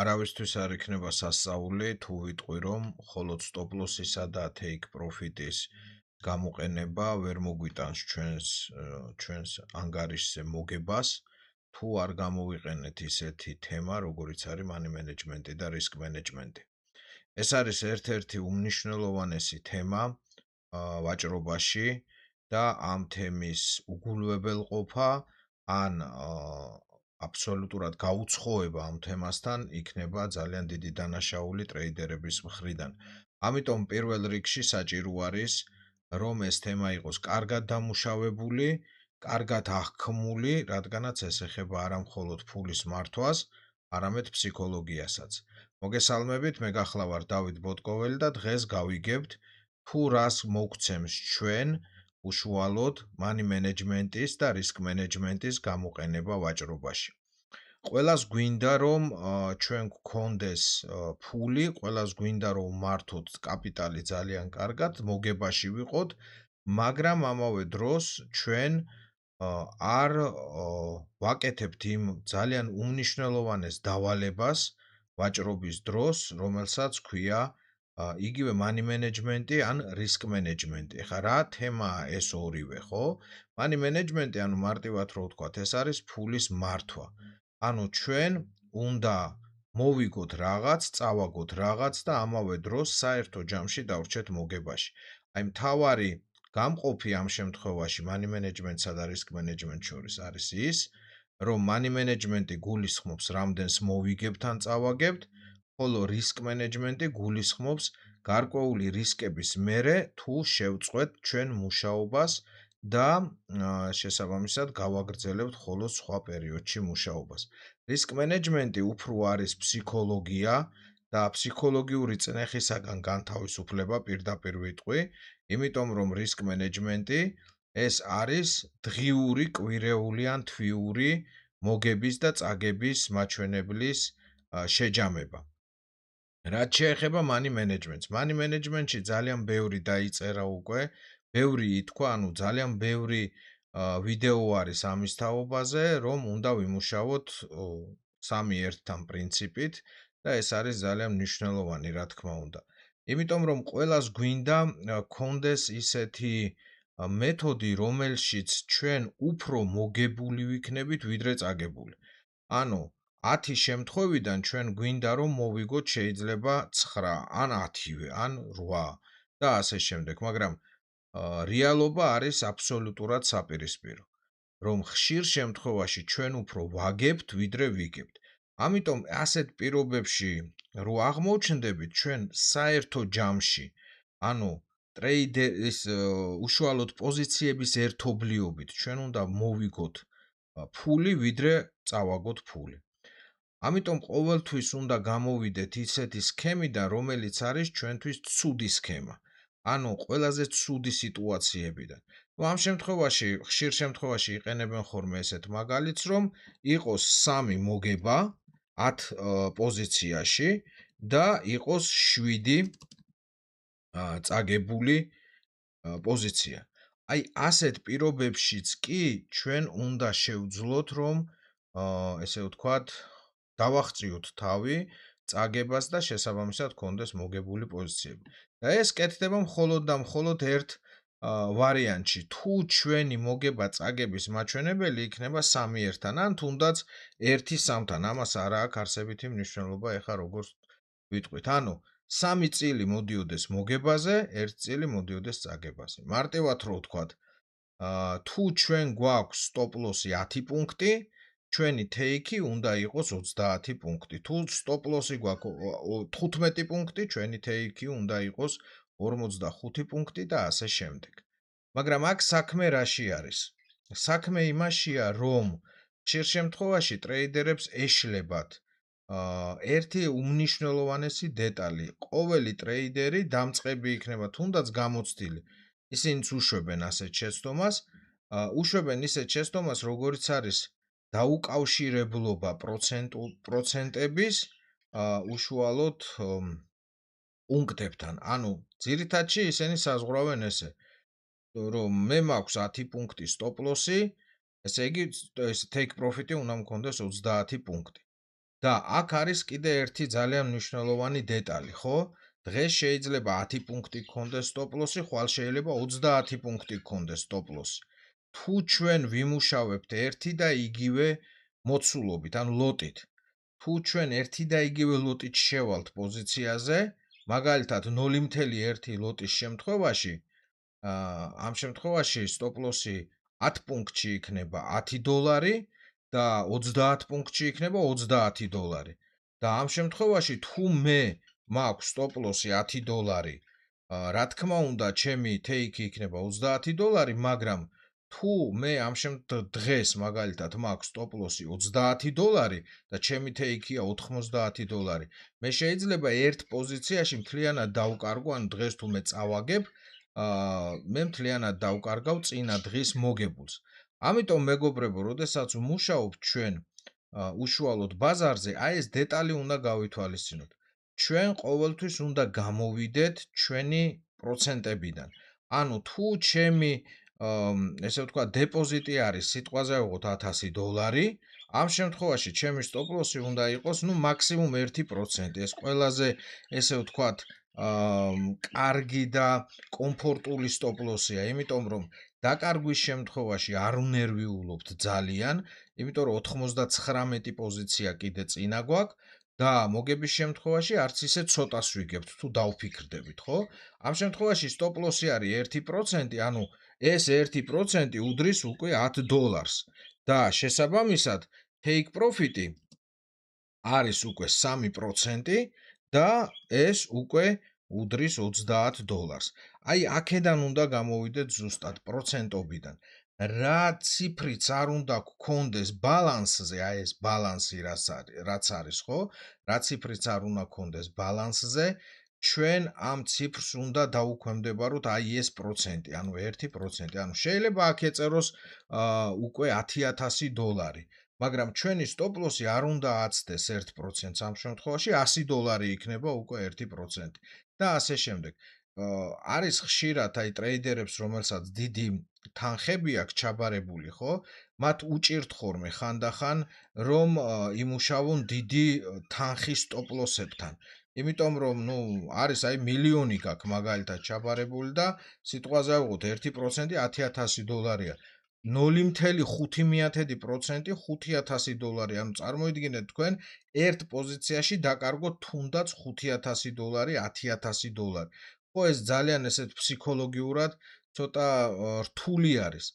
არავისთვის არ იქნება სასწაული თუ ვიტყვი რომ მხოლოდ stop loss-ისა და take profit-ის გამოყენება ვერ მოგვიტანს ჩვენს ანგარიშზე მოგებას თუ არ გამოვიყენეთ ისეთი თემა როგორიც არის money management-ი და risk management-ი. ეს არის ერთ-ერთი უმნიშვნელოვანესი თემა ვაჭრობაში და ამ თემის უგულებელყოფა ან აბსოლუტურად გაუცხოება ამ თემასთან იქნება ძალიან დიდი დანაშაული ტრეიდერების მხრიდან. ამიტომ პირველ რიგში საჭირო არის რომ ეს თემა იყოს კარგად დამუშავებული, კარგად აღქმული, რადგანაც ეს ეხება არა მხოლოდ ფულის მართვას, არამედ ფსიქოლოგიასაც. მოგესალმებით, მე გახლავარ დავით ბოტკოველი და დღეს გავიგებთ თუ რას მოგცემს ჩვენ უშუალოდ money management-ის და risk management-ის გამოყენება ვაჭრობაში. ყველას გვინდა რომ ჩვენ გქონდეს ფული, ყველას გვინდა რომ მართოთ კაპიტალი ძალიან კარგად, მოგებაში ვიყოთ, მაგრამ ამავე დროს ჩვენ არ ვაკეთებთ იმ ძალიან უმნიშვნელოვანეს დავალებას ვაჭრობის დროს, რომელსაც ქვია იგივე money management-ი ან risk management-ი. ხა რა თემაა ეს ორივე, ხო? money management-ი, ანუ მარტივად რო ვთქვათ, ეს არის ფულის მართვა. ანუ ჩვენ უნდა მოვიგოთ რაღაც, წავაგოთ რაღაც და ამავე დროს საერთო ჯამში დავრჩეთ მოგებაში. აი მთავარი გამყოფი ამ შემთხვევაში money management-სა და risk management შორის არის ის, რომ money management-ი გულისხმობს რამდენს მოვიგებთ ან წავაგებთ, ხოლო risk management-ი გულისხმობს გარკვეული რისკების მერე თუ შევწყვეთ ჩვენ მუშაობას და შესაბამისად გავაგრძელებთ ხოლო სხვა პერიოდში მუშაობას. Risk management-ი უფრო არის ფსიქოლოგია და ფსიქოლოგიური წნეხისაგან განთავისუფლება პირდაპირ ვიტყვი, იმიტომ რომ risk management-ი ეს არის დღიური, კვირეული ან თვიური მოგების და წაგების მაჩვენებლის შეჯამება. რაც შეეხება money management-ს, money management-ში ძალიან ბევრი დაიწერა უკვე, ბევრი ითქვა, ანუ ძალიან ბევრი ვიდეო არის ამის თაობაზე, რომ უნდა ვიმუშაოთ 3-1-თან პრინციპით და ეს არის ძალიან მნიშვნელოვანი, რა თქმა უნდა. იმიტომ რომ ყველას გვინდა გქონდეს ისეთი მეთოდი, რომელშიც ჩვენ უფრო მოგებული ვიქნებით, ვიდრე წაგებული. ანუ 10 შემთხვევიდან ჩვენ გვინდა რომ მოვიგოთ შეიძლება 9 ან 10-ვე ან 8 და ასე შემდეგ, მაგრამ რეალობა არის აბსოლუტურად საპირისპირო, რომ ხშირ შემთხვევაში ჩვენ უფრო ვაგებთ, ვიდრე ვიგებთ. ამიტომ ასეთ პირობებში რო აღმოჩნდებით ჩვენ საერთო ჯამში, ანუ ტრეიდერის უშუალოდ პოზიციების ერთობლიობით ჩვენ უნდა მოვიგოთ ფული, ვიდრე წავაგოთ ფული. ამიტომ ყოველთვის უნდა გამოვიდეთ ისეთი სქემიდან, რომელიც არის ჩვენთვის ცუდი სქემა. ანუ ყველაზე ცუდი სიტუაციებიდან. ამ შემთხვევაში, ხშირ შემთხვევაში იყენებენ ხოლმე ესეთ მაგალითს, რომ იყოს 3 მოგება 10 პოზიციაში და იყოს 7 წაგებული პოზიცია. აი ასეთ პირობებშიც კი ჩვენ უნდა შევძლოთ, რომ ესე ვთქვათ, დავახწიოთ თავი წაგებას და შესაბამისად გქონდეს მოგებული პოზიციები. და ეს კეთდება მხოლოდ და მხოლოდ ერთ ვარიანტში. თუ ჩვენი მოგება წაგების მაჩვენებელი იქნება 3-1-თან, ან თუნდაც 1-3-თან, ამას არ აქვს არსებითი მნიშვნელობა, ეხა როგორც ვიტყვით. ანუ 3 წილი მოდიოდეს მოგებაზე, 1 წილი მოდიოდეს წაგებაზე. მარტივად რო ვთქვათ, თუ ჩვენ გვაქვს stop loss-ი 10 პუნქტი, ჩვენი take-ი უნდა იყოს 30 პუნქტი. თუ stop loss-ი გვაქვს 15 პუნქტი, ჩვენი take-ი უნდა იყოს 45 პუნქტი და ასე შემდეგ. მაგრამ აქ საქმე რაში არის? საქმე იმაშია, რომ ხშირ შემთხვევაში ტრეიდერებს ეშლებათ ერთი უმნიშვნელოვანესი დეტალი. ყოველი ტრეიდერი დამწყები იქნება თუნდაც გამოცდილი. ისინიც უშვებენ ასეთ შეცდომას, უშვებენ ისეთ შეცდომას, როგორიც არის დაუკავშირებლობა პროცენტების უშუალოდ პუნქტებთან. ანუ ძირითადში ისინი საზღვრავენ ესე. რომ მე მაქვს 10 პუნქტი stop loss-ი, ესე იგი ეს take profit-ი უნდა მქონდეს 30 პუნქტი. და აქ არის კიდე ერთი ძალიან მნიშვნელოვანი დეტალი, ხო? დღეს შეიძლება 10 პუნქტი გქონდეს stop loss-ი, ხვალ შეიძლება 30 პუნქტი გქონდეს stop loss-ი. თუ ჩვენ ვიმუშავებთ ერთი და იგივე მოცულობით, ან ლოტით, თუ ჩვენ ერთი და იგივე ლოტით შევალთ პოზიციაზე, მაგალითად 0.1 ლოტის შემთხვევაში, ამ შემთხვევაში stop loss-ი 10 პუნქტში იქნება $10 და 30 პუნქტში იქნება $30. და ამ შემთხვევაში თუ მე მაქვს stop loss-ი $10, რა თქმა უნდა, ჩემი take-ი იქნება $30, მაგრამ თუ მე ამ დღეს მაგალითად მაქვს stop loss-ი $30 და ჩემი take-ია $90, მე შეიძლება ერთ პოზიციაში მთლიანად დავკარგო, ან დღეს თუ მე წავაგებ, მე მთლიანად დავკარგავ წინა დღის მოგებულს. ამიტომ მეგობრებო, როდესაც ვმუშაობთ ჩვენ უშუალოდ ბაზარზე, აი ეს დეტალი უნდა გავითვალისწინოთ. ჩვენ ყოველთვის უნდა გამოვიდეთ ჩვენი პროცენტებიდან. ანუ თუ ჩემი ესე ვთქვა დეპოზიტი არის, სიტყვაზე ავიღოთ $1000, ამ შემთხვევაში ჩემი stop loss-ი უნდა იყოს, მაქსიმუმ 1%. ეს ყველაზე ესე ვთქვათ კარგი და კომფორტული stop loss-ია, იმიტომ რომ დაკარგვის შემთხვევაში არ უნერვიულობთ ძალიან, იმიტომ რომ 99 პოზიცია კიდე წინა გვაქვს და მოგების შემთხვევაში არც ისე ცოტას ვიგებთ თუ დავფიქრდებით, ხო? ამ შემთხვევაში stop loss-ი არის 1%, ანუ ეს 1% უდრის უკვე $10 და შესაბამისად take profit-ი არის უკვე 3% და ეს უკვე უდრის $30. აი აქედან უნდა გამოვიდეთ ზუსტად პროცენტობიდან. რა ციფრიც არ უნდა გქონდეს ბალანსზე, აი ეს ბალანსი რაც არის, ხო? რა ციფრიც არ უნდა გქონდეს ბალანსზე, ჩვენ ამ ციფრს უნდა დაუქვემდებაროთ აი ეს პროცენტი, ანუ 1%. ანუ შეიძლება აქ ეწეროს უკვე $10,000, მაგრამ ჩვენი stop loss-ი არ უნდა აცდეს 1%-ს, ამ შემთხვევაში $100 იქნება უკვე 1% და ასე შემდეგ. არის ხშირად აი ტრეიდერებს, რომელსაც დიდი თანხები აქვს ჩაბარებული, ხო? მათ უჭირთ ხოლმე ხანდახან, რომ იმუშავონ დიდი თანხის stop loss-ებთან. იმიტომ რომ, არის აი მილიონი გაქვს მაგალითად ჩაბარებული და სიტყვაზე ავიღოთ 1% $10,000-ია. 0.5% $5,000, ანუ წარმოიდგინეთ თქვენ ერთ პოზიციაში დაკარგოთ თუნდაც $5,000, $10,000. ხო, ეს ძალიან ესეთ ფსიქოლოგიურად ცოტა რთული არის.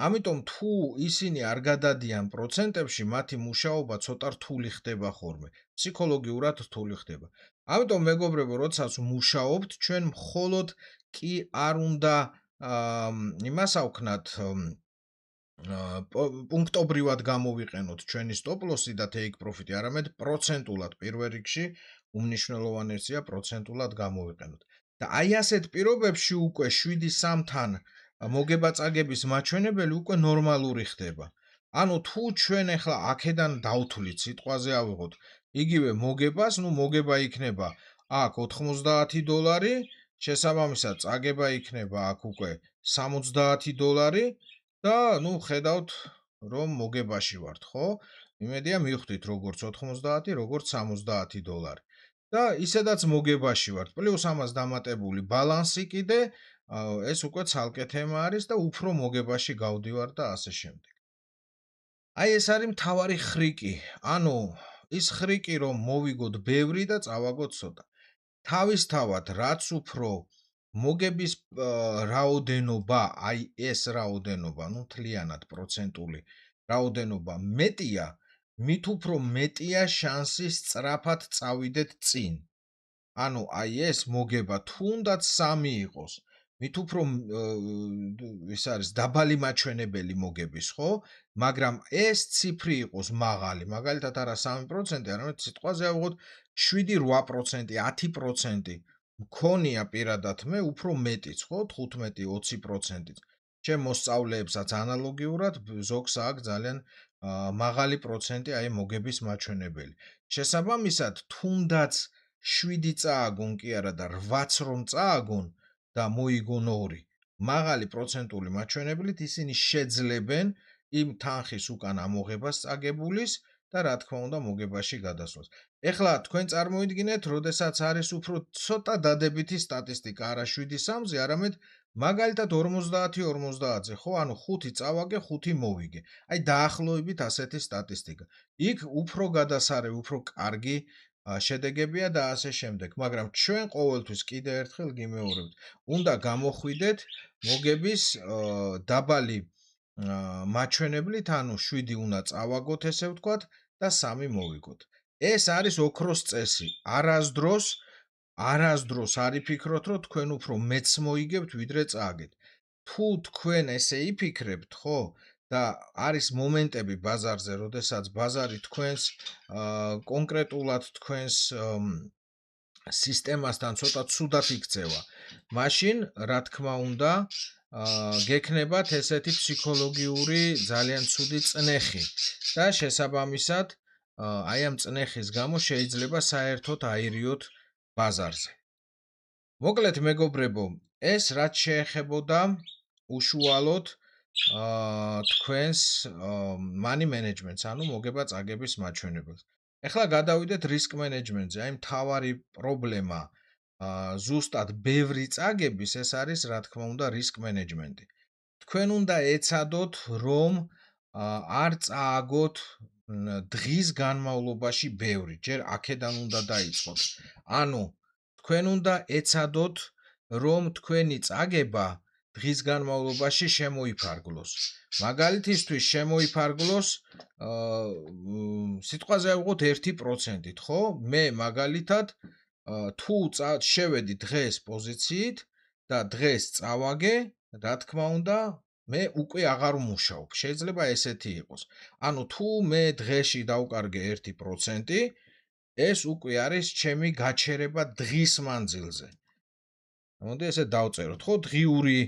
ამიტომ თუ ისინი არ გადადიან პროცენტებში, მათი მუშაობა ცოტა რთული ხდება ხოლმე. ფსიქოლოგიურად რთული ხდება. ამიტომ მეგობრებო, როდესაც მუშაობთ, ჩვენ მხოლოდ კი არ უნდა იმას ავქნათ პუნქტობრივად გამოვიყენოთ ჩვენი stop loss-ი და take profit-ი, არამედ პროცენტულად პირველ რიგში უმნიშვნელოვანესია პროცენტულად გამოვიყენოთ. და აი ასეთ პირობებში უკვე 7-3-თან მოგება-წაგების მაჩვენებელი უკვე ნორმალური ხდება. ანუ თუ ჩვენ ახლა აქედან დავთვლით, სიტყვაზე ავიღოთ, იგივე მოგებას, მოგება იქნება აქ $90, შესაბამისად წაგება იქნება აქ უკვე $70 და ხედავთ რომ მოგებაში ვართ, ხო? იმედია მივხვდით როგორც 90, როგორც $70. და ისედაც მოგებაში ვართ. პლუს ამას დამატებული ბალანსი კიდე, ეს უკვე ცალკე თემა არის და უფრო მოგებაში გავდივარ და ასე შემდეგ. აი ეს არის მთავარი ხრიკი. ანუ ის ხრიკი რომ მოვიგოთ ბევრი და წავაგოთ ცოტა. თავისთავად რაც უფრო მოგების რაოდენობა, აი ეს რაოდენობა, მთლიანად პროცენტული რაოდენობა მეტია, მით უფრო მეტია შანსი სწრაფად წავიდეთ წინ. ანუ აი ეს მოგება თუნდაც 3 იყოს, მით უფრო ის არის დაბალი მაჩვენებელი მოგების, ხო? მაგრამ ეს ციფრი იყოს მაღალი, მაგალითად არა 3%, არამედ სიტყვაზე ავიღოთ 7-8%, 10%. მქონია პირადად მე უფრო მეტიც, ხო? 15-20%-იც. ჩემ მოსწავლეებსაც ანალოგიურად ზოგს აქვს ძალიან მაღალი პროცენტი აი მოგების მაჩვენებელი. შესაბამისად, თუნდაც 7 წააგონ კი არა და 8-ს რომ წააგონ და მოიგონ 2, მაღალი პროცენტული მაჩვენებლით ისინი შეძლებენ იმ თანხის უკან ამოღებას წაგებულის და რა თქმა უნდა მოგებაში გადასვლას. ეხლა თქვენ წარმოიდგინეთ, როდესაც არის უფრო ცოტა დადებითი სტატისტიკა, არა 7-3-ზე, არამედ მაგალითად 50-50-ზე, ხო? ანუ 5 წავაგე, 5 მოვიგე. აი დაახლოებით ასეთი სტატისტიკა. იქ უფრო გადასარევი, უფრო კარგი შედეგებია და ასე შემდეგ. მაგრამ ჩვენ ყოველთვის კიდე ერთხელ გიმეორებთ, უნდა გამოხვიდეთ მოგების დაბალი მაჩვენებლით, ანუ 7 უნდა წავაგოთ, ესე ვთქვათ, და 3 მოვიგოთ. ეს არის ოქროს წესი. არასდროს არ იფიქროთ, რომ თქვენ უფრო მეც მოიგებთ, ვიდრე წააგეთ. თუ თქვენ ესე იფიქრებთ, ხო, და არის მომენტები ბაზარზე, როდესაც ბაზარი თქვენს კონკრეტულად თქვენს სისტემასთან ცოტა ცუდად იქცევა. მაშინ, რა თქმა უნდა, გექნებათ ესეთი ფსიქოლოგიური ძალიან ცუდი წნეხი და შესაბამისად აი ამ წნეხის გამო შეიძლება საერთოდ აირიოთ ბაზარზე. მოკლედ მეგობრებო, ეს რაც შეეხებოდა უშუალოდ თქვენს money management-ს, ანუ მოგება წაგების მაჩვენებელს. ეხლა გადავიდეთ risk management-ზე. აი მთავარი პრობლემა ზუსტად ბევრი წაგების ეს არის, რა თქმა უნდა, risk management-ი. თქვენ უნდა ეცადოთ, რომ არ წააგოთ დღის განმავლობაში ბევრი, ჯერ აქედან უნდა დაიწყოთ. ანუ თქვენ უნდა ეცადოთ, რომ თქვენი წაგება დღის განმავლობაში შემოიფარგლოს. მაგალითისთვის შემოიფარგლოს სიტყვაზე ავიღოთ 1%-ით, ხო? მე მაგალითად თუ შევედი დღეს პოზიციით და დღეს წავაგე, რა თქმა უნდა, მე უკვე აღარ ვმუშაობ. შეიძლება ესეთი იყოს. ანუ თუ მე დღეში დავკარგე 1%, ეს უკვე არის ჩემი გაჩერება დღის მანძილზე. მოდი ესე დავწეროთ, ხო, დღიური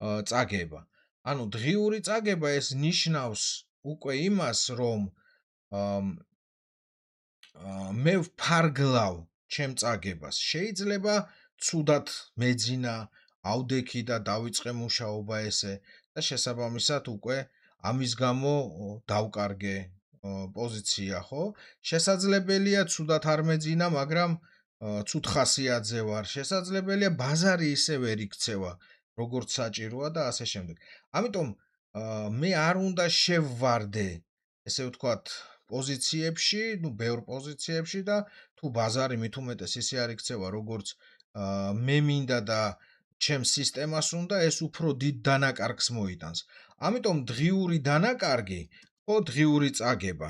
წაგება. ანუ დღიური წაგება ეს ნიშნავს უკვე იმას, რომ მე ვფარგლავ ჩემ წაგებას. შეიძლება ცუდად მეძინა, ავდექი და დავიწყე მუშაობა ესე და შესაბამისად უკვე ამის გამო დავკარგე პოზიცია, ხო? შესაძლებელია ცუდად არ მეძინა, მაგრამ ცუდ ხასიათზე ვარ. შესაძლებელია ბაზარი ისე ვერ იქცევა, როგორც საჭიროა და ასე შემდეგ. ამიტომ მე არ უნდა შევვარდე, ესე ვთქვათ, პოზიციებში, ბევრ პოზიციებში და თუ ბაზარი მით უმეტეს ისე არ იქცევა, როგორც მე მინდა და ჩემ სისტემას უნდა, ეს უფრო დიდ დანაკარგს მოიტანს. ამიტომ დღიური დანაკარგი, ხო, დღიური წაგება,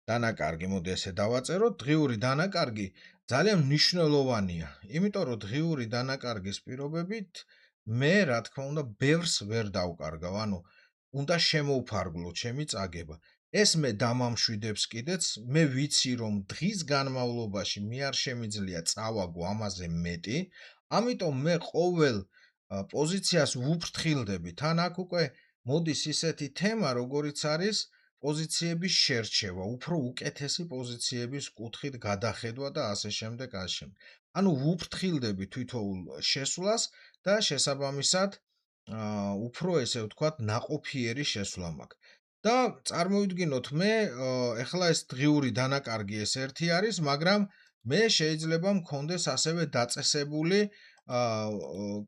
დანაკარგი, მოდი ესე დავაწეროთ, დღიური დანაკარგი ძალიან მნიშვნელოვანია, იმიტომ რომ დღიური დანაკარგის პირობებით მე, რა თქმა უნდა, ბევრს ვერ დავკარგავ, ანუ უნდა შემოვფარგლო ჩემი წაგება. ეს მე დამამშვიდებს კიდეც, მე ვიცი, რომ დღის განმავლობაში მე არ შემიძლია წავაგო ამაზე მეტი, ამიტომ მე ყოველ პოზიციას ვუფრთხილდები. თან აქ უკვე მოდის ისეთი თემა, როგორიც არის პოზიციების შერჩევა, უფრო უკეთესი პოზიციების კუთხით გადახედვა და ასე შემდეგ, ასე შემდეგ. ანუ ვუფრთხილდები თვითოულ შესვლას და შესაბამისად უფრო ესე ვთქვათ, ნაყოფიერი შესვლა მაქვს. და წარმოვიდგინოთ მე, ეხლა ეს დღიური დანაკარგი ეს ერთი არის, მაგრამ მე შეიძლება მქონდეს ასევე დაწესებული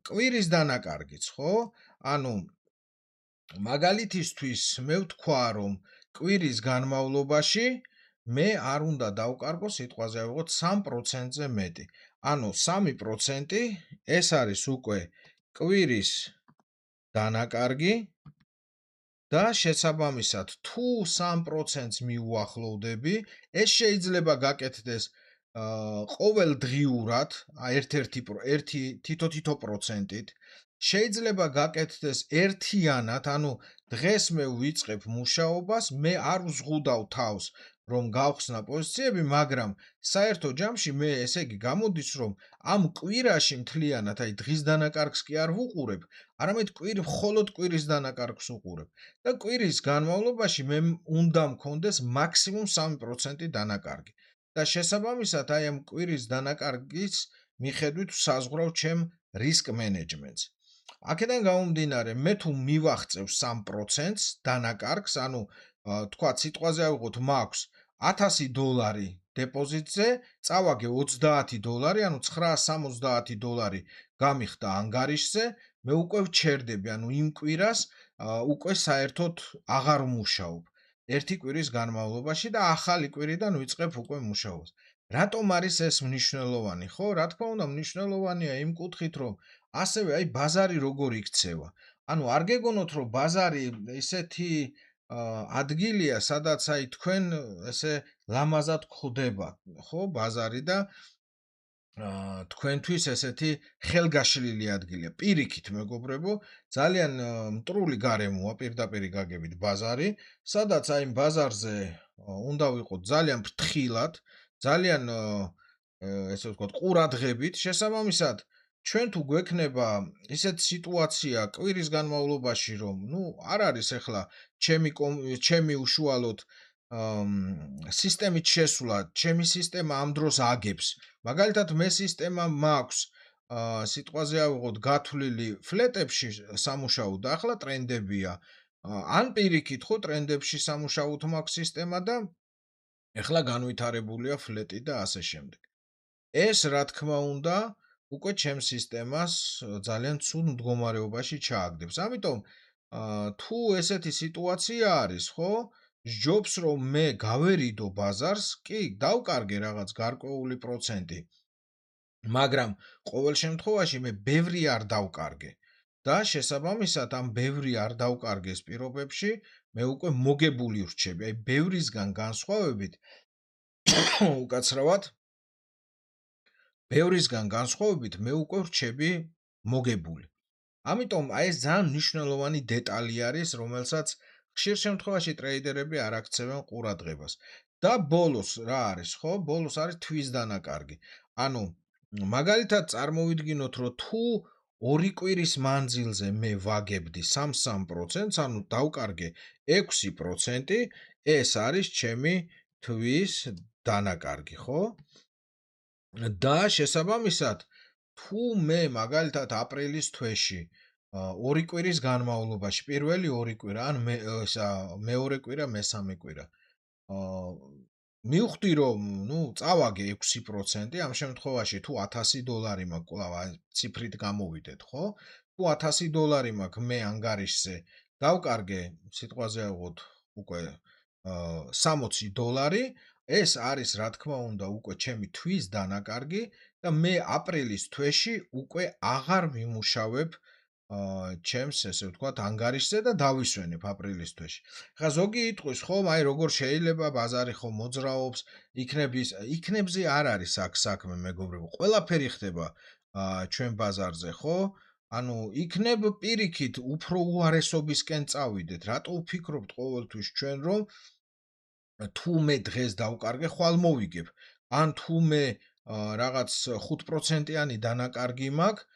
კვირის დანაკარგიც, ხო? ანუ მაგალითისთვის მე ვთქვა, რომ კვირის განმავლობაში მე არ უნდა დავკარგო, სიტყვაზე ავიღოთ 3%-ზე მეტი. ანუ 3% ეს არის უკვე კვირის დანაკარგი და შესაბამისად, თუ 3%-ს მიუახლოვდები, ეს შეიძლება გაკეთდეს ყოველდღიურად, ერთ-ერთი თითო პროცენტით, შეიძლება გაკეთდეს ერთიანად, ანუ დღეს მე ვიწყებ მუშაობას, მე არ ვზღუდავ თავს, რომ გავხსნა პოზიციები, მაგრამ საერთო ჯამში მე ესე იგი გამოდის, რომ ამ კვირაში მთლიანად, აი დღის დანაკარგს კი არ ვუყურებ, არამედ მხოლოდ კვირის დანაკარგს ვუყურებ. და კვირის განმავლობაში მე უნდა მქონდეს მაქსიმუმ 3% დანაკარგი. და შესაბამისად, აი ამ კვირის დანაკარგის მიხედვით ვსაზღვრავ ჩემ risk management-ს. აქედან გამომდინარე, მე თუ მივახწევ 3%-ს დანაკარგს, ანუ თქვათ სიტყვაზე ავიღოთ, მაქვს $1000 დეპოზიტზე, წავაგე $30, ანუ $970 გამიხდა ანგარიშზე, მე უკვე ვჩერდები, ანუ იმ კვირას უკვე საერთოდ აღარ ვმუშაობ. ერთი კვირის განმავლობაში და ახალი კვირიდან ვიწყებ უკვე მუშაობას. რატომ არის ეს მნიშვნელოვანი, ხო? რა თქმა უნდა, მნიშვნელოვანია იმ კუთხით, რომ ასევე აი ბაზარი როგორ იქცევა. ანუ არ გეგონოთ, რომ ბაზარი ესეთი ადგილია, სადაც აი თქვენ ესე ლამაზად გხვდება, ხო, ბაზარი და თქვენთვის ესეთი ხელგაშლილი ადგილია. პირიქით, მეგობრებო, ძალიან მტრული გარემოა პირდაპირ გაგებით ბაზარი, სადაც აი იმ ბაზარზე უნდა ვიყოთ ძალიან ფრთხილად, ძალიან ესე ვთქვათ, ყურადღებით, შესაბამისად, ჩვენ თუ გვექნება ისეთ სიტუაცია კვირის განმავლობაში, რომ არ არის ახლა ჩემი უშუალოდ სისტემით შესვლა, ჩემი სისტემა ამ დროს აგებს. მაგალითად, მე სისტემა მაქვს სიტყვაზე ავიღოთ გათვლილი ფლეტებში სამუშაო და ახლა ტრენდებია. ან პირიქით ხო ტრენდებში სამუშაოთ მაქვს სისტემა და ახლა განვითარებულია ფლეტი და ასე შემდეგ. ეს რა თქმა უნდა უკვე ჩემს სისტემას ძალიან ცუდ მდგომარეობაში ჩააგდებს. ამიტომ თუ ესეთი სიტუაცია არის, ხო, სჯობს რომ მე გავერიდო ბაზარს, კი, დავკარგე რაღაც გარკვეული პროცენტი. მაგრამ ყოველ შემთხვევაში მე ბევრი არ დავკარგე და შესაბამისად ამ ბევრი არ დავკარგეს პირობებში მე უკვე მოგებული ვრჩები. აი ბევრისგან განსხვავებით უკაცრავად ბევრისგან განსხვავებით მე უკვე ვრჩები მოგებული. ამიტომ აი ეს ძალიან მნიშვნელოვანი დეტალი არის, რომელსაც ხშირ შემთხვევაში ტრეიდერები არ აქცევენ ყურადღებას. და ბოლოს რა არის, ხო? ბოლოს არის თვის დანაკარგი. ანუ მაგალითად წარმოვიდგინოთ, რომ თუ 2 კვირის მანძილზე მე ვაგებდი 3%-ს, ანუ დავკარგე 6%, ეს არის ჩემი თვის დანაკარგი, ხო? და შესაბამისად, თუ მე მაგალითად აპრილის თვეში 2 კვირის განმავლობაში, პირველი 2 კვირა, ან მეორე კვირა, მესამე კვირა, მივხვდი რომ წავაგე 6%, ამ შემთხვევაში თუ $1000 მაქვს, კვლავ ციფრით გამოვიდეთ, ხო? თუ $1000 მაქვს მე ანგარიშზე, დავკარგე სიტყვაზე ავიღოთ უკვე $60, ეს არის რა თქმა უნდა უკვე ჩემი თვის დანაკარგი და მე აპრილის თვეში უკვე აღარ ვიმუშავებ ჩემს ესე ვთქვათ ანგარიშზე და დავისვენებ აპრილის თვეში. ხა ზოგი იტყვის, ხო, აი როგორ შეიძლება ბაზარი ხო მოძრაობს, იქნებზე არ არის აქ საქმე, მეგობრებო. ყველაფერი ხდება ჩვენ ბაზარზე, ხო? ანუ იქნებ პირიქით უფრო უარესობისკენ წავიდეთ. რატო ვფიქრობთ ყოველთვის ჩვენ რომ თუ მე დღეს დავკარგე, ხვალ მოვიგებ. ან თუ მე რაღაც 5%-იანი დანაკარგი მაქვს,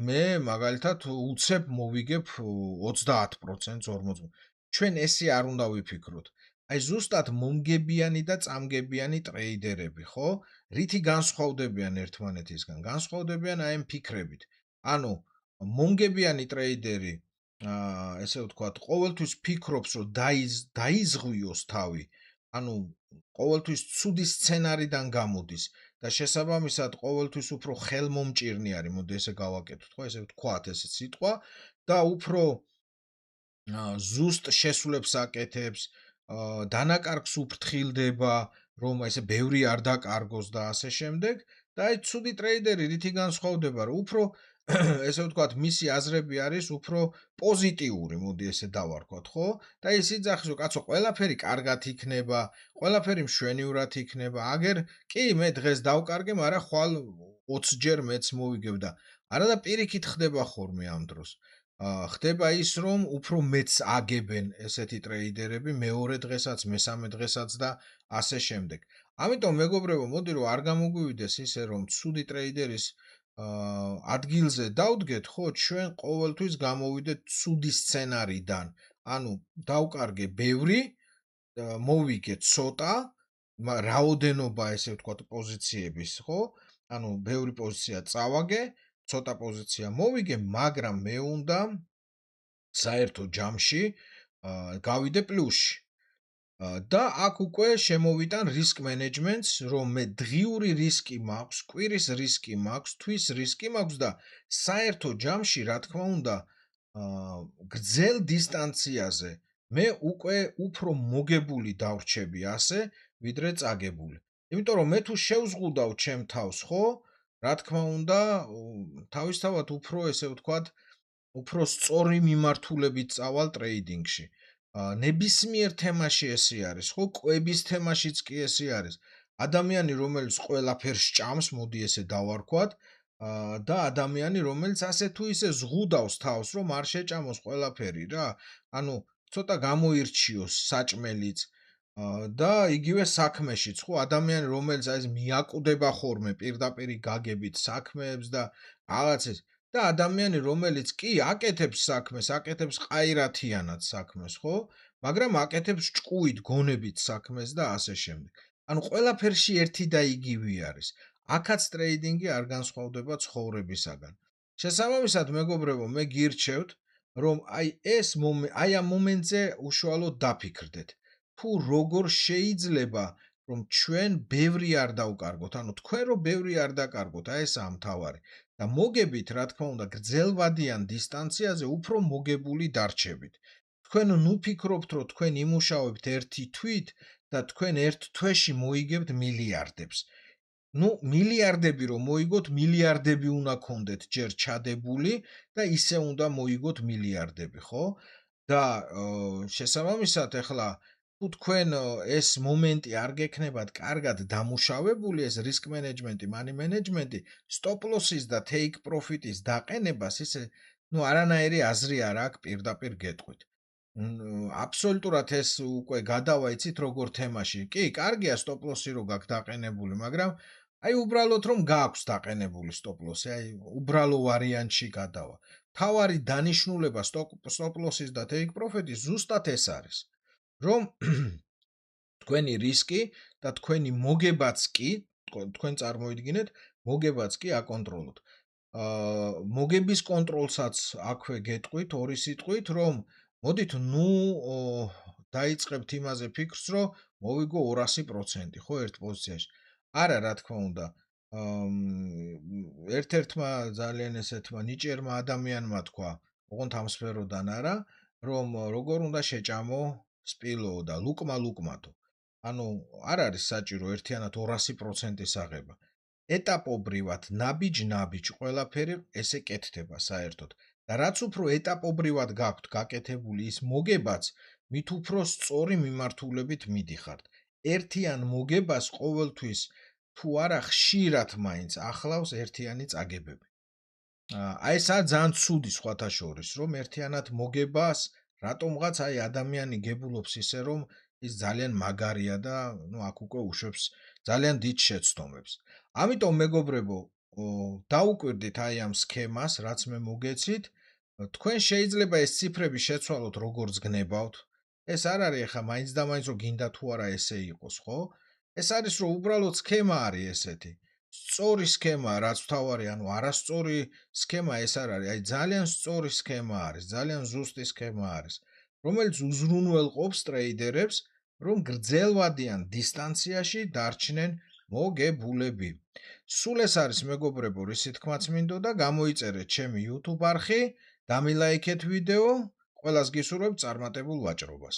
მე მაგალითად უცებ მოვიგებ 30%-ს, 40%-ს. ჩვენ ესე არ უნდა ვიფიქროთ. აი ზუსტად მომგებიანი და წამგებიანი ტრეიდერები, ხო? რითი განსხვავდებიან ერთმანეთისგან? განსხვავდებიან აი ამ ფიქრებით. ანუ მომგებიანი ტრეიდერი ესე ვთქვათ, ყოველთვის ფიქრობს, რომ დაიზღვიოს თავი, ანუ ყოველთვის ცუდი სცენარიდან გამოდის და შესაბამისად ყოველთვის უფრო ხელმომჭირნი არის, მოდი ესე გავაკეთოთ, ხო, ესე ვთქვათ ესე სიტყვა და უფრო ზუსტ შესულებს აკეთებს, დანაკარგს უფრთხილდება, რომ ესე ბევრი არ დაკარგოს და ასე შემდეგ და აი ცუდი ტრეიდერი რითი განსხვავდება, რომ უფრო ესე ვთქვათ, მისი აზრები არის უფრო პოზიტიური, მოდი ესე დავარქვათ, ხო? და ის იძახის, რომ კაცო, ყველაფერი კარგად იქნება, ყველაფერი მშვენივრად იქნება. აგერ კი მე დღეს დავკარგე, მაგრამ ხვალ 20 ჯერ მეც მოვიგებ და არა და პირიქით ხდება ხოლმე ამ დროს. ხდება ის, რომ უფრო მეც აგებენ ესეთი ტრეიდერები მეორე დღესაც, მესამე დღესაც და ასე შემდეგ. ამიტომ მეგობრებო, მოდი რომ არ გამოგვივიდეს ისე, რომ ცუდი ტრეიდერის ადგილზე დავდგეთ, ხო, ჩვენ ყოველთვის გამოვიდეთ ცუდი სცენარიდან. ანუ დავკარგე ბევრი, მოვიგე ცოტა, რაოდენობა ესე ვთქვათ პოზიციების, ხო? ანუ ბევრი პოზიცია წავაგე ცოტა პოზიცია მოვიგე, მაგრამ მე უნდა საერთო ჯამში გავიდე პლუსში. და აქ უკვე შემოვიტან risk management-ს, რომ მე დღიური რისკი მაქვს, კვირის რისკი მაქვს, თვის რისკი მაქვს და საერთო ჯამში, რა თქმა უნდა, გრძელ დისტანციაზე მე უკვე უფრო მოგებული დავრჩები ასე, ვიდრე წაგებული. იმიტომ რომ მე თუ შევზღუდავ ჩემ თავს, ხო? რა თქმა უნდა, თავისთავად უფრო ესე ვთქვათ, უფრო სწორი მიმართულებით წავალ ტრეიდინგში. ნებისმიერ თემაში ესე არის, ხო? კვების თემაშიც კი ესე არის. ადამიანი, რომელიც ყველაფერს ჭამს, მოდი ესე დავარქვათ, და ადამიანი, რომელიც ასე თუ ისე ზღუდავს თავს, რომ არ შეჭამოს ყველაფერი რა. ანუ ცოტა გამოირჩიოს საჭმელიც და იგივე საქმეშიც, ხო? ადამიანი, რომელიც აი ეს მიაკვდება ხოლმე პირდაპირ გაგებით საქმეებს და რაღაცებს და ადამიანი, რომელიც კი აკეთებს საქმეს, აკეთებს ყაირათიანად საქმეს, ხო? მაგრამ აკეთებს ჭკუით, გონებით საქმეს და ასე შემდეგ. ანუ ყველაფერში ერთი და იგივე არის. აქაც ტრეიდინგი არ განსხვავდება ცხოვრებისაგან. შესაბამისად, მეგობრებო, მე გირჩევთ, რომ აი ამ მომენტზე უშუალოდ დაფიქრდეთ. თუ როგორ შეიძლება რომ ჩვენ ბევრი არ დავკარგოთ, ანუ თქვენ რომ ბევრი არ დაკარგოთ, აი ესაა მთავარი. და მოგებით, რა თქმა უნდა, გრძელვადიან დისტანციაზე უფრო მოგებული დარჩებით. თქვენ ნუ ფიქრობთ, რომ თქვენ იმუშავებთ ერთი თვით და თქვენ ერთ თვეში მოიგებთ მილიარდებს. ნუ მილიარდები რომ მოიგოთ, მილიარდები უნდა გქონდეთ ჯერ ჩადებული და ისე უნდა მოიგოთ მილიარდები, ხო? და შესაბამისად, ეხლა თუ თქვენ ეს მომენტი არ გექნებათ კარგად დამუშავებული, ეს risk management-ი, money management-ი, stop loss-ის და take profit-ის დაყენებას, ისე ნუ არანაირი აზრი არ აქვს, პირდაპირ გეტყვით. აბსოლუტურად ეს უკვე გადავა იცით როგორ თემაში. კი, კარგია stop loss-ი რო გაქვს დაყენებული, მაგრამ აი უბრალოდ რომ გაქვს დაყენებული stop loss-ი, აი უბრალო ვარიანტში გადავა. თავარი დანიშნულება stop loss-ის და take profit-ის ზუსტად ეს არის. რომ თქვენი რისკი და თქვენი მოგებაც კი, თქვენ წარმოიდგინეთ, მოგებაც კი აკონტროლოთ. მოგების კონტროლსაც აქვე გეტყვით ორი სიტყვით, რომ მოდით ნუ დაიწყებთ იმაზე ფიქრს, რომ მოვიგო 200%, ხო, ერთ პოზიციაში. არა, რა თქმა უნდა. ერთ-ერთმა ძალიან ესეთმა ნიჭიერმა ადამიანმა თქვა, ოღონდ ამ სფეროდან არა, რომ როგორ უნდა შეჭამო სპილო და ლუკმათო. ანუ არ არის საჭირო ერთიანად 200%-ის აღება. ეტაპობრივად, ნაბიჯ ყველაფერი ესე კეთდება საერთოდ. და რაც უფრო ეტაპობრივად გაქვთ გაკეთებული ის მოგებაც, მით უფრო სწორი მიმართულებით მიდიხართ. ერთიან მოგებას ყოველთვის თუ არა ხშირად მაინც ახლავს ერთიანი წაგებები. აი ესაა ძალიან ცუდი სხვათა შორის, რომ ერთიანად მოგებას რატომღაც აი ადამიანი გებულობს ისე, რომ ის ძალიან მაგარია და ნუ აქ უკვე უშვებს ძალიან დიდ შეცდომებს. ამიტომ მეგობრებო, დაუკვირდით აი ამ სქემას, რაც მე მოგეცით. თქვენ შეიძლება ეს ციფრები შეცვალოთ როგორც გნებავთ. ეს არ არის ახლა მაინც და მაინც რომ გინდა თუ არა ესე იყოს, ხო? ეს არის რომ უბრალოდ სქემა არის ესეთი. სწორი სქემა, რაც თავარი, ანუ არასწორი სქემა ეს არ არის. აი ძალიან სწორი სქემა არის, ძალიან ზუსტი სქემა არის, რომელიც უზრუნველყოფს ტრეიდერებს, რომ გრძელვადიან დისტანციაში დარჩნენ მოგებულები. სულ ეს არის მეგობრებო, რისი თქმაც მინდოდა, გამოიწერეთ ჩემი YouTube არხი, დამილაიქეთ ვიდეო, ყველას გისურვებთ წარმატებულ ვაჭრობას.